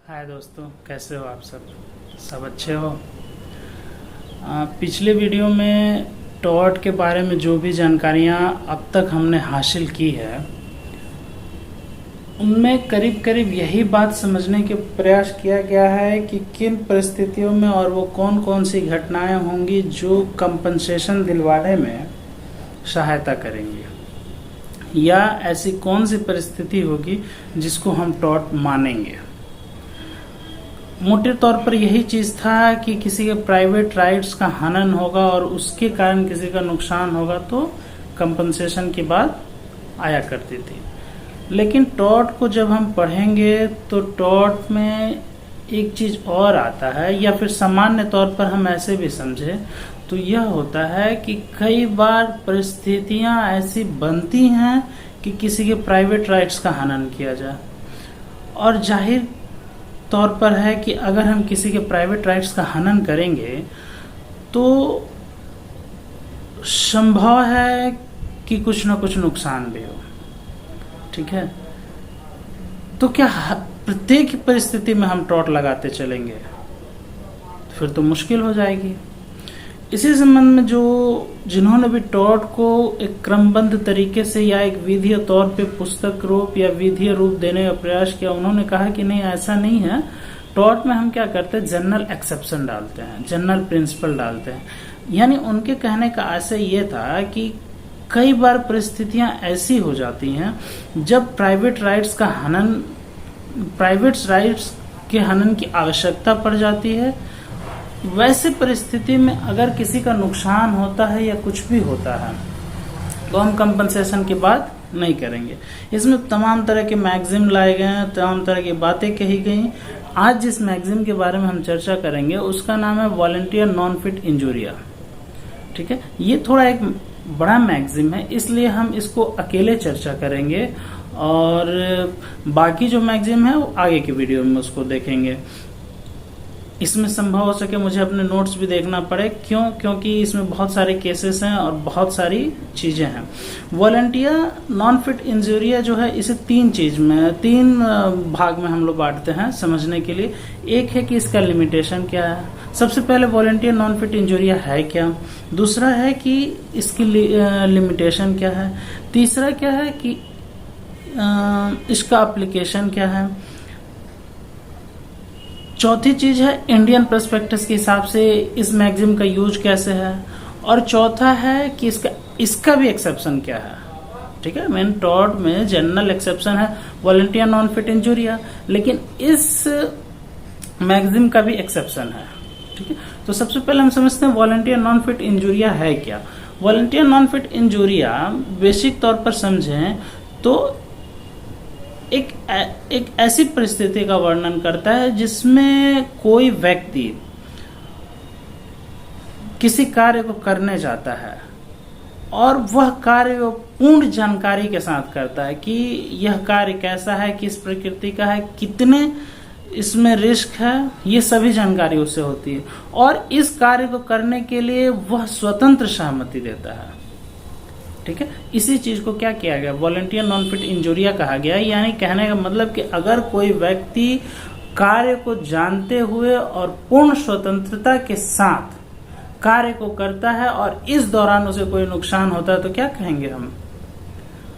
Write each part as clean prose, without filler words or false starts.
हाय दोस्तों, कैसे हो आप सब अच्छे हो। पिछले वीडियो में टॉर्ट के बारे में जो भी जानकारियाँ अब तक हमने हासिल की है उनमें करीब करीब यही बात समझने के प्रयास किया गया है कि किन परिस्थितियों में और वो कौन कौन सी घटनाएं होंगी जो कंपनसेशन दिलवाने में सहायता करेंगी, या ऐसी कौन सी परिस्थिति होगी जिसको हम टॉर्ट मानेंगे। मोटे तौर पर यही चीज था कि किसी के प्राइवेट राइट्स का हनन होगा और उसके कारण किसी का नुकसान होगा तो कंपनसेशन की बात आया करती थी। लेकिन टॉर्ट को जब हम पढ़ेंगे तो टॉर्ट में एक चीज और आता है, या फिर सामान्य तौर पर हम ऐसे भी समझे तो यह होता है कि कई बार परिस्थितियां ऐसी बनती हैं कि किसी के प्राइवेट राइट्स का हनन किया जाए, और जाहिर तौर पर है कि अगर हम किसी के प्राइवेट राइट्स का हनन करेंगे तो संभव है कि कुछ ना कुछ नुकसान भी हो। ठीक है, तो क्या प्रत्येक परिस्थिति में हम टॉर्ट लगाते चलेंगे? फिर तो मुश्किल हो जाएगी। इसी संबंध में जिन्होंने भी टॉर्ट को एक क्रमबद्ध तरीके से या एक विधीय तौर पे पुस्तक रूप या विधीय रूप देने का प्रयास किया, उन्होंने कहा कि नहीं, ऐसा नहीं है। टॉर्ट में हम क्या करते हैं, जनरल एक्सेप्शन डालते हैं, जनरल प्रिंसिपल डालते हैं। यानी उनके कहने का आशय ये था कि कई बार परिस्थितियां ऐसी हो जाती हैं जब प्राइवेट राइट्स के हनन की आवश्यकता पड़ जाती है। वैसे परिस्थिति में अगर किसी का नुकसान होता है या कुछ भी होता है तो हम कंपनसेशन की बात नहीं करेंगे। इसमें तमाम तरह के मैगजीम लाए गए हैं, तमाम तरह की बातें कही गई। आज जिस मैगजीम के बारे में हम चर्चा करेंगे उसका नाम है वॉलंटियर नॉन फिट इंजूरिया। ठीक है, ये थोड़ा एक बड़ा मैगजीम है, इसलिए हम इसको अकेले चर्चा करेंगे और बाकी जो मैगजीम है वो आगे की वीडियो में उसको देखेंगे। इसमें संभव हो सके मुझे अपने नोट्स भी देखना पड़े, क्योंकि इसमें बहुत सारे केसेस हैं और बहुत सारी चीजें हैं। वॉलंटियर नॉन फिट इंजूरिया जो है, इसे तीन भाग में हम लोग बांटते हैं समझने के लिए। एक है कि इसका लिमिटेशन क्या है, सबसे पहले वॉलंटियर नॉन फिट इंजूरिया है क्या, दूसरा है कि इसकी लिमिटेशन क्या है, तीसरा क्या है कि इसका एप्लीकेशन क्या है, चौथी चीज है इंडियन प्रोस्पेक्टस के हिसाब से इस मैगजीम का यूज कैसे है, और चौथा है कि इसका भी एक्सेप्शन क्या है। ठीक है, मेन टॉर्ट में जनरल एक्सेप्शन है वॉलंटियर नॉन फिट इंजूरिया, लेकिन इस मैगजीम का भी एक्सेप्शन है। ठीक है, तो सबसे पहले हम समझते हैं वॉलंटियर नॉन फिट इंजूरिया है क्या। वॉलंटियर नॉन फिट इंजूरिया बेसिक तौर पर समझें तो एक ऐसी परिस्थिति का वर्णन करता है जिसमें कोई व्यक्ति किसी कार्य को करने जाता है और वह कार्य को पूर्ण जानकारी के साथ करता है कि यह कार्य कैसा है, किस प्रकृति का है, कितने इसमें रिस्क है, ये सभी जानकारी उससे होती है, और इस कार्य को करने के लिए वह स्वतंत्र सहमति देता है। ठीक है, इसी चीज को क्या किया गया, वॉलंटियर नॉन फिट इंजूरिया कहा गया। यानी कहने का मतलब कि अगर कोई व्यक्ति कार्य को जानते हुए और पूर्ण स्वतंत्रता के साथ कार्य को करता है और इस दौरान उसे कोई नुकसान होता है तो क्या कहेंगे हम,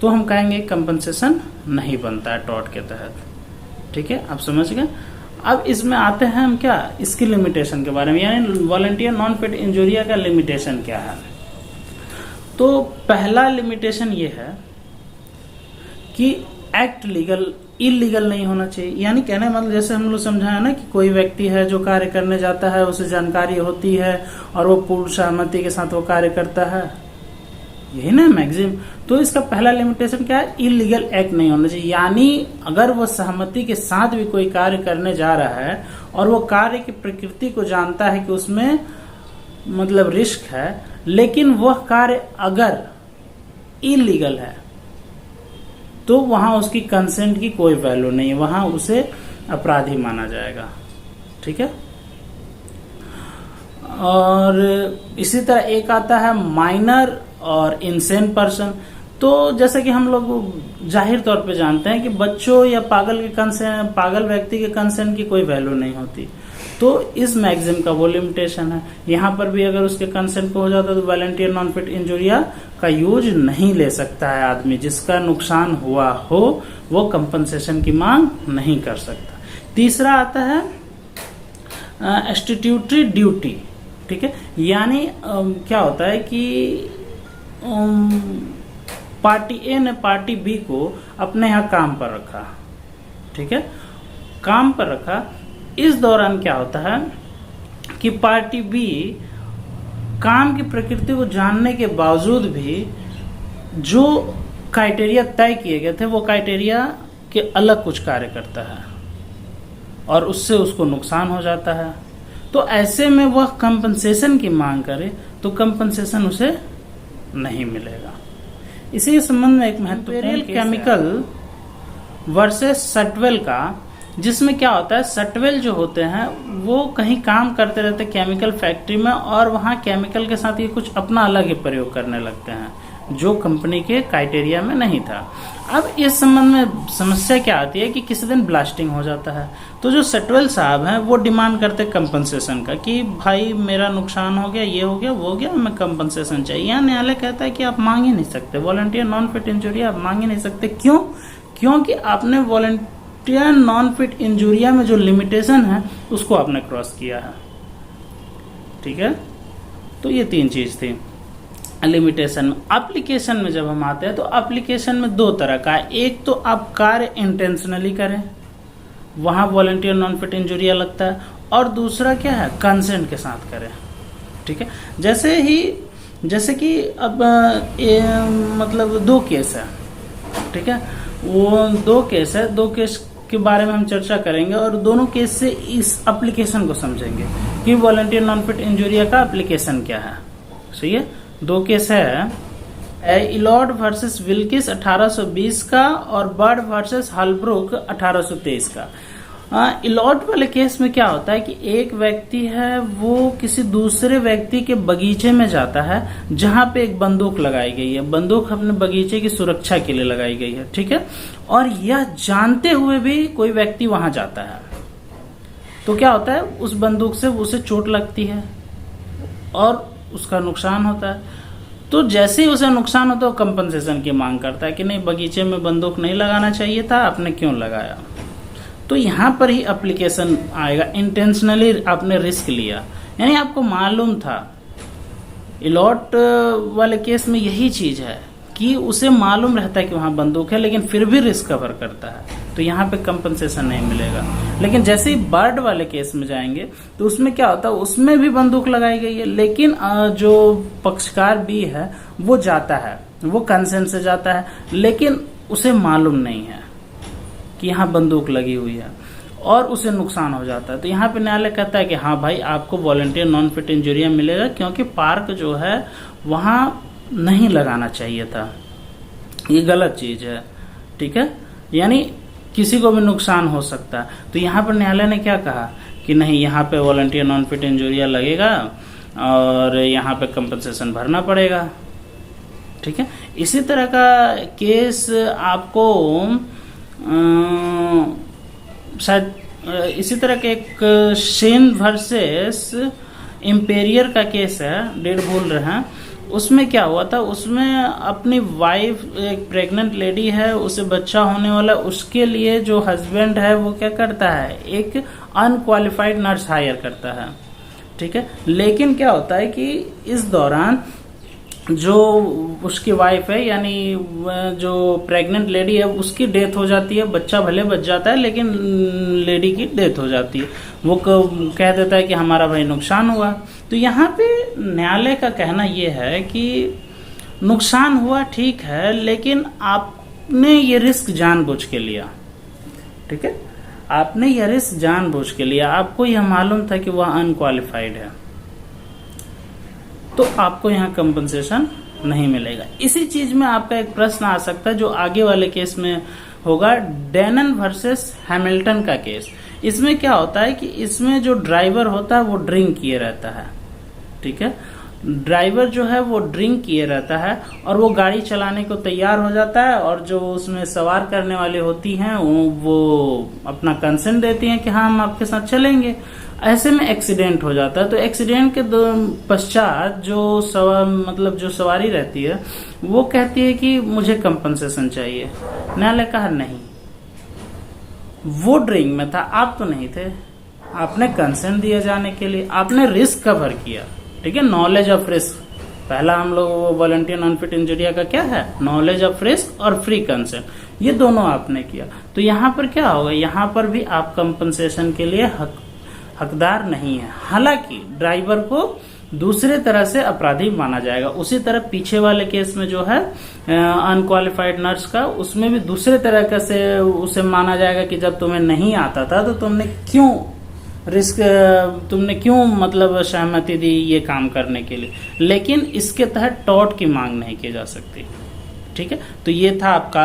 तो हम कहेंगे कंपनसेशन नहीं बनता है टॉर्ट के तहत। ठीक है, आप समझ गए। अब इसमें आते हैं हम क्या, इसकी लिमिटेशन के बारे में, यानी वॉलंटियर नॉन फिट इंजूरिया का लिमिटेशन क्या है। तो पहला लिमिटेशन ये है कि एक्ट इलीगल नहीं होना चाहिए। यानी कहने मतलब जैसे हम लोग समझाया ना कि कोई व्यक्ति है जो कार्य करने जाता है, उसे जानकारी होती है और वो पूर्ण सहमति के साथ वो कार्य करता है, यही ना मैगजीम। तो इसका पहला लिमिटेशन क्या है, इलीगल एक्ट नहीं होना चाहिए। यानी अगर वो सहमति के साथ भी कोई कार्य करने जा रहा है और वो कार्य की प्रकृति को जानता है कि उसमें मतलब रिस्क है, लेकिन वह कार्य अगर इलीगल है तो वहां उसकी कंसेंट की कोई वैल्यू नहीं है, वहां उसे अपराधी माना जाएगा। ठीक है, और इसी तरह एक आता है माइनर और इनसेन पर्सन। तो जैसे कि हम लोग जाहिर तौर पे जानते हैं कि बच्चों या पागल व्यक्ति के कंसेंट की कोई वैल्यू नहीं होती, तो इस मैगजिम का वो लिमिटेशन है। यहाँ पर भी अगर उसके कंसेंट पे हो जाता तो वॉलंटियर नॉन फिट इंजूरिया का यूज नहीं ले सकता है आदमी। जिसका नुकसान हुआ हो वो कंपनसेशन की मांग नहीं कर सकता। तीसरा आता है स्टैट्यूटरी ड्यूटी, ठीक है। यानी क्या होता है कि पार्टी ए ने पार्टी बी को अपने यहाँ काम पर रखा, ठीक है, काम पर रखा। इस दौरान क्या होता है कि पार्टी बी काम की प्रकृति को जानने के बावजूद भी जो क्राइटेरिया तय किए गए थे वो क्राइटेरिया के अलग कुछ कार्य करता है और उससे उसको नुकसान हो जाता है। तो ऐसे में वह कंपनसेशन की मांग करे तो कंपनसेशन उसे नहीं मिलेगा। इसी संबंध में एक महत्वपूर्ण केमिकल वर्सेस सटवेल का, जिसमें क्या होता है, सटवेल जो होते हैं वो कहीं काम करते रहते केमिकल फैक्ट्री में और वहाँ केमिकल के साथ ये कुछ अपना अलग ही प्रयोग करने लगते हैं जो कंपनी के क्राइटेरिया में नहीं था। अब इस संबंध में समस्या क्या आती है कि किसी दिन ब्लास्टिंग हो जाता है, तो जो सटवेल साहब हैं वो डिमांड करते कंपनसेशन का कि भाई मेरा नुकसान हो गया, ये हो गया, वो हो गया, हमें कंपनसेशन चाहिए। यहाँ न्यायालय कहता है कि आप मांग ही नहीं सकते, वॉलंटियर नॉन फिट इंजूरिया आप मांग ही नहीं सकते। क्यों? क्योंकि आपने वॉलंटियर नॉन फिट इंजूरिया में जो लिमिटेशन है उसको आपने क्रॉस किया है, ठीक है। तो ये तीन चीज थी लिमिटेशन में। एप्लीकेशन में जब हम आते हैं तो एप्लीकेशन में दो तरह का है। एक तो आप कार्य इंटेंशनली करें, वहां वॉलंटियर नॉन फिट इंजूरिया लगता है, और दूसरा क्या है, कंसेंट के साथ करें, ठीक है। जैसे कि अब मतलब दो केस है, ठीक है, वो दो केस है, दो केस के बारे में हम चर्चा करेंगे और दोनों केस से इस एप्लीकेशन को समझेंगे कि वॉलंटियर नॉन फिट इंजूरिया का एप्लीकेशन क्या है। सही है। दो केस है, इलॉट वर्सेस विल्किस 1820 का और बर्ड वर्सेस हॉलब्रुक 1823 का। इलॉट वाले केस में क्या होता है कि एक व्यक्ति है वो किसी दूसरे व्यक्ति के बगीचे में जाता है जहां पे एक बंदूक लगाई गई है। बंदूक अपने बगीचे की सुरक्षा के लिए लगाई गई है, ठीक है, और यह जानते हुए भी कोई व्यक्ति वहां जाता है तो क्या होता है, उस बंदूक से उसे चोट लगती है और उसका नुकसान होता है। तो जैसे ही उसे नुकसान होता है वो कंपनसेशन की मांग करता है कि नहीं, बगीचे में बंदूक नहीं लगाना चाहिए था, आपने क्यों लगाया। तो यहां पर ही एप्लीकेशन आएगा, इंटेंशनली आपने रिस्क लिया, यानी आपको मालूम था। इलॉट वाले केस में यही चीज है कि उसे मालूम रहता है कि वहां बंदूक है लेकिन फिर भी रिस्क कवर करता है, तो यहाँ पे कंपनसेशन नहीं मिलेगा। लेकिन जैसे ही बर्ड वाले केस में जाएंगे तो उसमें क्या होता है, उसमें भी बंदूक लगाई गई है लेकिन जो पक्षकार बी है वो जाता है, वो कंसेंट से जाता है लेकिन उसे मालूम नहीं है कि यहाँ बंदूक लगी हुई है और उसे नुकसान हो जाता है। तो यहाँ पे न्यायालय कहता है कि हाँ भाई आपको वॉलंटियर नॉन फिट इंजूरिया मिलेगा क्योंकि पार्क जो है वहां नहीं लगाना चाहिए था, ये गलत चीज है, ठीक है, यानी किसी को भी नुकसान हो सकता है। तो यहाँ पर न्यायालय ने क्या कहा कि नहीं, यहाँ पे वॉलंटियर नॉन फिट इंजूरिया लगेगा और यहाँ पे कंपनसेशन भरना पड़ेगा, ठीक है। इसी तरह का केस आपको शायद इसी तरह के एक शेन वर्सेस इंपेरियर का केस है, डेट भूल रहे हैं। उसमें क्या हुआ था, उसमें अपनी वाइफ, एक प्रेग्नेंट लेडी है, उसे बच्चा होने वाला, उसके लिए जो हस्बैंड है वो क्या करता है, एक अनक्वालिफाइड नर्स हायर करता है, ठीक है। लेकिन क्या होता है कि इस दौरान जो उसकी वाइफ है यानी जो प्रेग्नेंट लेडी है उसकी डेथ हो जाती है, बच्चा भले बच जाता है लेकिन लेडी की डेथ हो जाती है। वो कह देता है कि हमारा भाई नुकसान हुआ। तो यहाँ पे न्यायालय का कहना यह है कि नुकसान हुआ ठीक है लेकिन आपने ये रिस्क जानबूझ के लिया, ठीक है, आपने ये रिस्क जानबूझ के लिया, आपको यह मालूम था कि वह अनक्वालिफाइड है, तो आपको यहाँ कंपनसेशन नहीं मिलेगा। इसी चीज में आपका एक प्रश्न आ सकता है जो आगे वाले केस में होगा, डेनन वर्सेस हैमिल्टन का केस। इसमें क्या होता है कि इसमें जो ड्राइवर होता है वो ड्रिंक किए रहता है, ठीक है, ड्राइवर जो है वो ड्रिंक किए रहता है और वो गाड़ी चलाने को तैयार हो जाता है, और जो उसमें सवार करने वाली होती हैं वो अपना कंसेंट देती हैं कि हाँ हम आपके साथ चलेंगे। ऐसे में एक्सीडेंट हो जाता है। तो एक्सीडेंट के पश्चात जो जो सवारी रहती है वो कहती है कि मुझे कंपनसेशन चाहिए। न्यायालय कहा नहीं, वो ड्रिंक में था, आप तो नहीं थे, आपने कंसेंट दिया जाने के लिए, आपने रिस्क कवर किया। ठीक है, नॉलेज ऑफ रिस्क। पहला हम लोग वॉलंटियर नॉन फिट इंजूरिया का क्या है, नॉलेज ऑफ रिस्क और फ्री कंसेंट, ये दोनों आपने किया। तो यहाँ पर क्या होगा, यहाँ पर भी आप कंपनसेशन के लिए हकदार नहीं है। हालांकि ड्राइवर को दूसरे तरह से अपराधी माना जाएगा। उसी तरह पीछे वाले केस में जो है अनक्वालिफाइड नर्स का, उसमें भी दूसरे तरह से उसे माना जाएगा कि जब तुम्हें नहीं आता था तो तुमने क्यों सहमति दी ये काम करने के लिए। लेकिन इसके तहत टॉर्ट की मांग नहीं की जा सकती। ठीक है, तो ये था आपका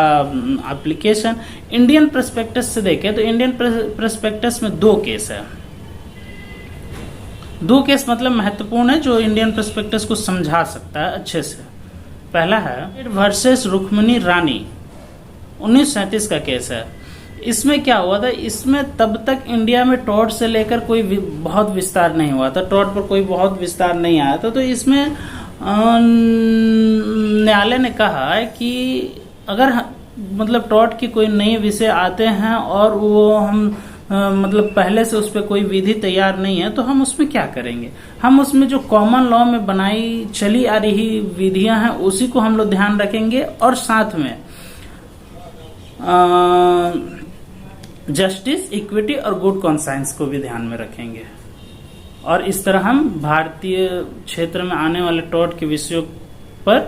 एप्लीकेशन। इंडियन प्रोस्पेक्टस से देखें तो इंडियन प्रोस्पेक्टस में 2 केस है। 2 केस महत्वपूर्ण है, जो इंडियन प्रोस्पेक्टस को समझा सकता है अच्छे से। पहला है वर्सेस रुक्मिणी रानी, 1937 का केस है। इसमें क्या हुआ था, इसमें तब तक इंडिया में टॉर्ट से लेकर कोई बहुत विस्तार नहीं हुआ था, टॉर्ट पर कोई बहुत विस्तार नहीं आया था। तो इसमें न्यायालय ने कहा है कि अगर टॉर्ट की कोई नए विषय आते हैं और वो हम पहले से उस पर कोई विधि तैयार नहीं है, तो हम उसमें क्या करेंगे। हम उसमें जो कॉमन लॉ में बनाई चली आ रही विधियां हैं उसी को हम लोग ध्यान रखेंगे, और साथ में जस्टिस, इक्विटी और गुड कॉन्साइंस को भी ध्यान में रखेंगे। और इस तरह हम भारतीय क्षेत्र में आने वाले टॉर्ट के विषयों पर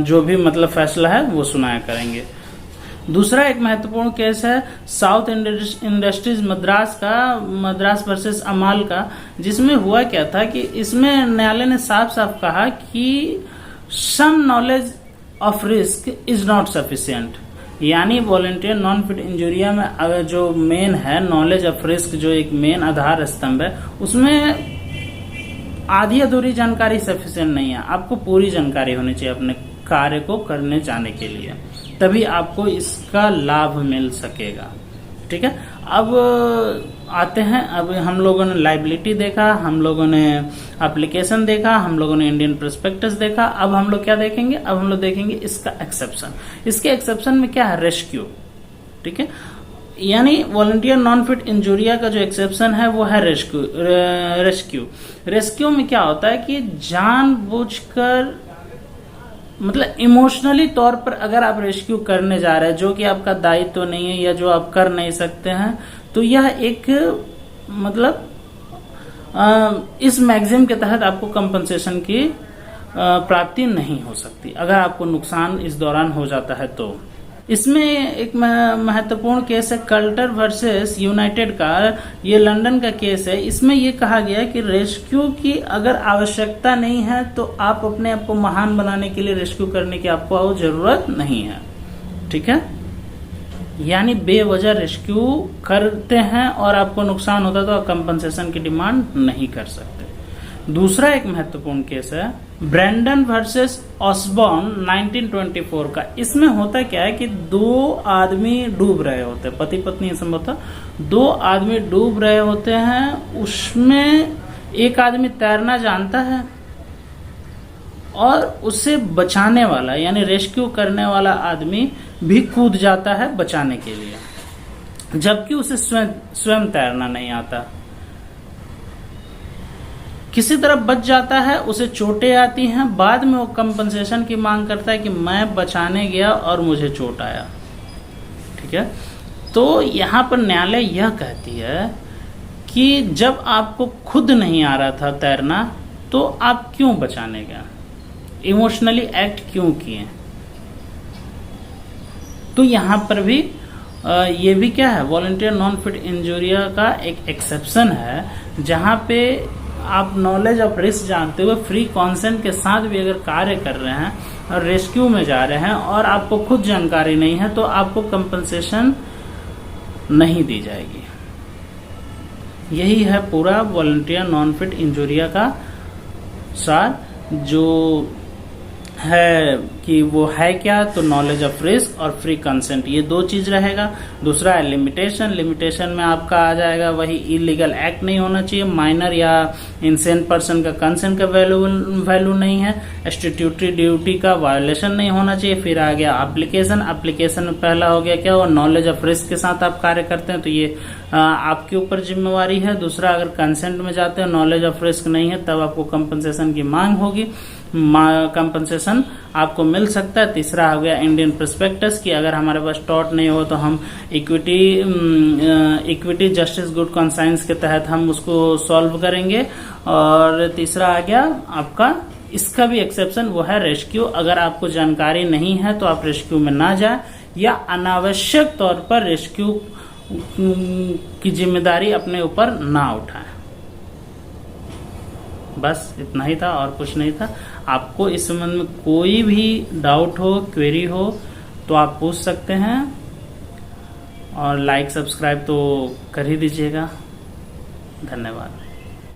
जो भी फैसला है वो सुनाया करेंगे। दूसरा एक महत्वपूर्ण केस है साउथ इंडस्ट्रीज मद्रास वर्सेस अमाल का, जिसमें हुआ क्या था कि इसमें न्यायालय ने साफ साफ कहा कि some knowledge of risk is not sufficient. यानी वॉलंटियर नॉन फिट इंजूरिया में अगर जो मेन है नॉलेज ऑफ रिस्क, जो एक मेन आधार स्तंभ है, उसमें आधी अधूरी जानकारी सफिशिएंट नहीं है। आपको पूरी जानकारी होनी चाहिए अपने कार्य को करने जाने के लिए, तभी आपको इसका लाभ मिल सकेगा। ठीक है, अब आते हैं, अब हम लोगों ने लाइबिलिटी देखा, हम लोगों ने एप्लीकेशन देखा, हम लोगों ने इंडियन प्रोस्पेक्टस देखा। अब हम लोग क्या देखेंगे, अब हम लोग देखेंगे इसका एक्सेप्शन। इसके एक्सेप्शन में क्या है, रेस्क्यू। ठीक है, यानी वॉलंटियर नॉन फिट इंजूरिया का जो एक्सेप्शन है वो है रेस्क्यू। रेस्क्यू में क्या होता है कि जानबूझकर इमोशनली तौर पर अगर आप रेस्क्यू करने जा रहे हैं जो कि आपका दायित्व तो नहीं है या जो आप कर नहीं सकते हैं, तो यह एक इस मैगजीम के तहत आपको कंपनसेशन की प्राप्ति नहीं हो सकती अगर आपको नुकसान इस दौरान हो जाता है। तो इसमें एक महत्वपूर्ण केस है कल्टर वर्सेस यूनाइटेड का, ये लंदन का केस है। इसमें ये कहा गया कि रेस्क्यू की अगर आवश्यकता नहीं है तो आप अपने आप को महान बनाने के लिए रेस्क्यू करने की आपको जरूरत नहीं है। ठीक है, यानी बेवजह रेस्क्यू करते हैं और आपको नुकसान होता है तो आप कंपनसेशन की डिमांड नहीं कर सकते। दूसरा एक महत्वपूर्ण केस है ब्रैंडन वर्सेस ऑसबॉर्न 1924 का। इसमें होता क्या है कि 2 आदमी डूब रहे होते हैं, पति पत्नी संभवतः 2 आदमी डूब रहे होते हैं। उसमें एक आदमी तैरना जानता है और उसे बचाने वाला यानी रेस्क्यू करने वाला आदमी भी कूद जाता है बचाने के लिए, जबकि उसे स्वयं तैरना नहीं आता। किसी तरह बच जाता है, उसे चोटें आती हैं, बाद में वो कंपनसेशन की मांग करता है कि मैं बचाने गया और मुझे चोट आया। ठीक है, तो यहाँ पर न्यायालय यह कहती है कि जब आपको खुद नहीं आ रहा था तैरना तो आप क्यों बचाने गए, इमोशनली एक्ट क्यों किए। तो यहाँ पर भी ये भी क्या है, वॉलंटियर नॉन फिट इंजूरिया का एक एक्सेप्शन है, जहाँ पे आप नॉलेज ऑफ रिस्क जानते हुए फ्री कॉन्सेंट के साथ भी अगर कार्य कर रहे हैं और रेस्क्यू में जा रहे हैं और आपको खुद जानकारी नहीं है तो आपको कंपनसेशन नहीं दी जाएगी। यही है पूरा वॉलंटियर नॉन फिट इंजूरिया का अनुसार जो है कि वो है क्या, तो नॉलेज ऑफ रिस्क और फ्री कंसेंट, ये दो चीज रहेगा। दूसरा है लिमिटेशन। लिमिटेशन में आपका आ जाएगा वही इलीगल एक्ट नहीं होना चाहिए, माइनर या इंसेंट पर्सन का कंसेंट का वैल्यू नहीं है, स्टैट्यूटरी ड्यूटी का वायोलेशन नहीं होना चाहिए। फिर आ गया एप्लीकेशन। एप्लीकेशन में पहला हो गया क्या, वो नॉलेज ऑफ रिस्क के साथ आप कार्य करते हैं तो ये आपके ऊपर जिम्मेवारी है। दूसरा, अगर कंसेंट में जाते हैं, नॉलेज ऑफ रिस्क नहीं है, तब आपको कंपनसेशन की मांग होगी, कंपनसेशन आपको मिल सकता है। तीसरा हो गया इंडियन प्रोस्पेक्टस कि अगर हमारे पास टॉट नहीं हो तो हम इक्विटी जस्टिस गुड कॉन्साइंस के तहत हम उसको सॉल्व करेंगे। और तीसरा आ गया आपका, इसका भी एक्सेप्शन वो है रेस्क्यू। अगर आपको जानकारी नहीं है तो आप रेस्क्यू में ना जाए या अनावश्यक तौर पर रेस्क्यू की जिम्मेदारी अपने ऊपर ना उठाएं। बस इतना ही था और कुछ नहीं था। आपको इस संबंध में कोई भी डाउट हो, क्वेरी हो तो आप पूछ सकते हैं। और लाइक सब्सक्राइब तो कर ही दीजिएगा। धन्यवाद।